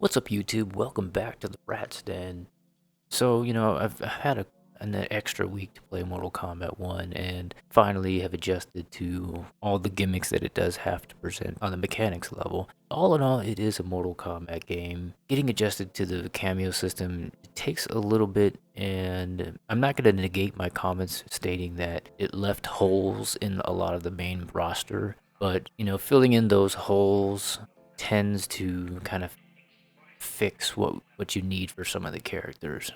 What's up, YouTube? Welcome back to the Rat's Den. So, I've had an extra week to play Mortal Kombat 1 and finally have adjusted to all the gimmicks that it does have to present on the mechanics level. All in all, it is a Mortal Kombat game. Getting adjusted to the cameo system takes a little bit, and I'm not going to negate my comments stating that it left holes in a lot of the main roster, but, filling in those holes tends to kind of fix what you need for some of the characters.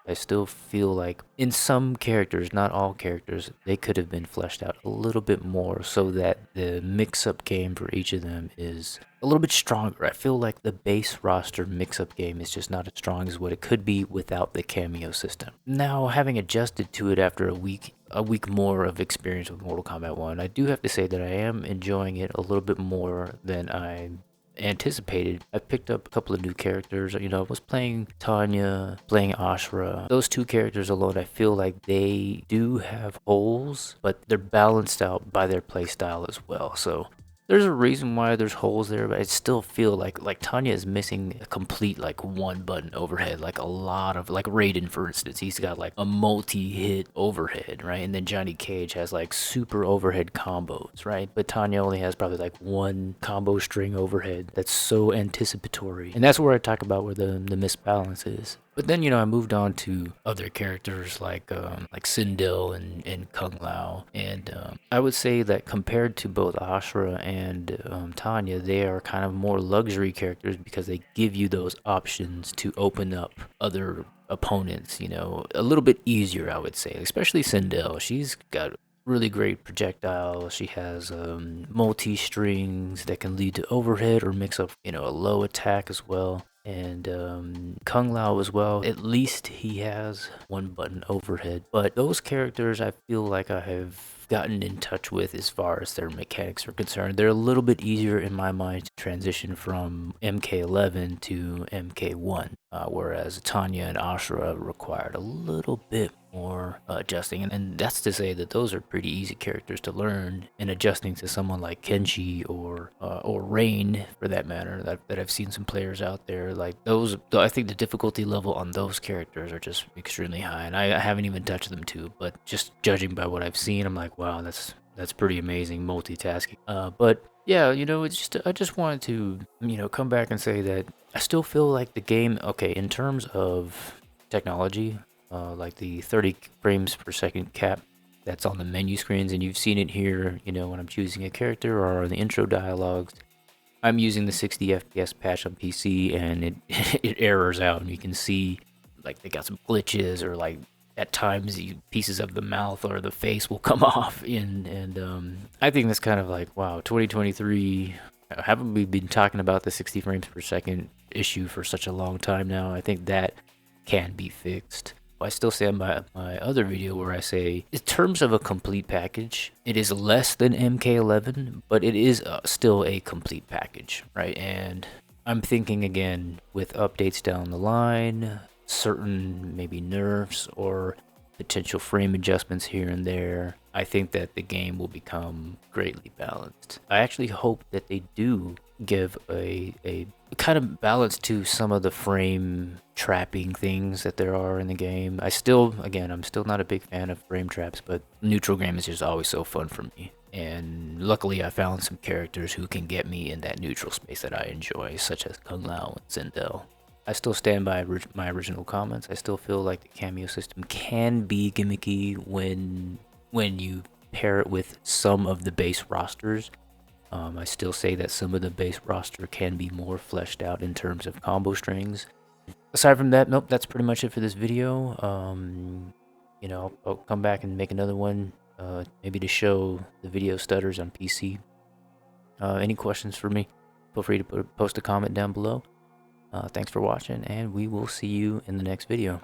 I still feel like in some characters, not all characters, they could have been fleshed out a little bit more so that the mix-up game for each of them is a little bit stronger. I feel like the base roster mix-up game is just not as strong as what it could be without the cameo system. Now, having adjusted to it after a week more of experience with Mortal Kombat 1, I do have to say that I am enjoying it a little bit more than I anticipated. I picked up a couple of new characters. I was playing Tanya, playing Ashra. Those two characters alone, I feel like they do have holes, but they're balanced out by their playstyle as well. So there's a reason why there's holes there, but I still feel like Tanya is missing a complete like one button overhead, like a lot of like Raiden, for instance. He's got like a multi-hit overhead, right? And then Johnny Cage has like super overhead combos, right? But Tanya only has probably like one combo string overhead that's so anticipatory. And that's where I talk about where the misbalance is. But then, I moved on to other characters like Sindel and Kung Lao. And I would say that compared to both Ashura and Tanya, they are kind of more luxury characters because they give you those options to open up other opponents, a little bit easier, I would say. Especially Sindel. She's got really great projectile. She has multi-strings that can lead to overhead or mix up, a low attack as well. And Kung Lao as well. At least he has one button overhead. But those characters I feel like I have gotten in touch with as far as their mechanics are concerned. They're a little bit easier in my mind to transition from MK11 to MK1, whereas Tanya and Ashura required a little bit more adjusting, and that's to say that those are pretty easy characters to learn, and adjusting to someone like Kenshi or Rain, for that matter, that I've seen some players out there like those. I think the difficulty level on those characters are just extremely high, and I haven't even touched them too, but just judging by what I've seen, I'm like, wow, that's pretty amazing multitasking. But yeah, it's just I just wanted to come back and say that I still feel like the game, okay, in terms of technology, like the 30 frames per second cap that's on the menu screens, and you've seen it here, when I'm choosing a character or in the intro dialogues. I'm using the 60 FPS patch on PC, and it it errors out, and you can see like they got some glitches, or like at times pieces of the mouth or the face will come off, and I think that's kind of like, wow, 2023. Haven't we been talking about the 60 frames per second issue for such a long time now? I think that can be fixed. I still stand by my other video where I say, in terms of a complete package, it is less than MK11, but it is still a complete package, right? And I'm thinking again, with updates down the line, certain maybe nerfs or potential frame adjustments here and there, I think that the game will become greatly balanced. I actually hope that they do give a kind of balance to some of the frame trapping things that there are in the game. I'm still not a big fan of frame traps, but neutral game is just always so fun for me. And luckily I found some characters who can get me in that neutral space that I enjoy, such as Kung Lao and Sindel. I still stand by my original comments. I still feel like the cameo system can be gimmicky when you pair it with some of the base rosters. I still say that some of the base roster can be more fleshed out in terms of combo strings. Aside from that, nope, that's pretty much it for this video. I'll come back and make another one, maybe to show the video stutters on PC. Any questions for me, feel free to post a comment down below. Thanks for watching, and we will see you in the next video.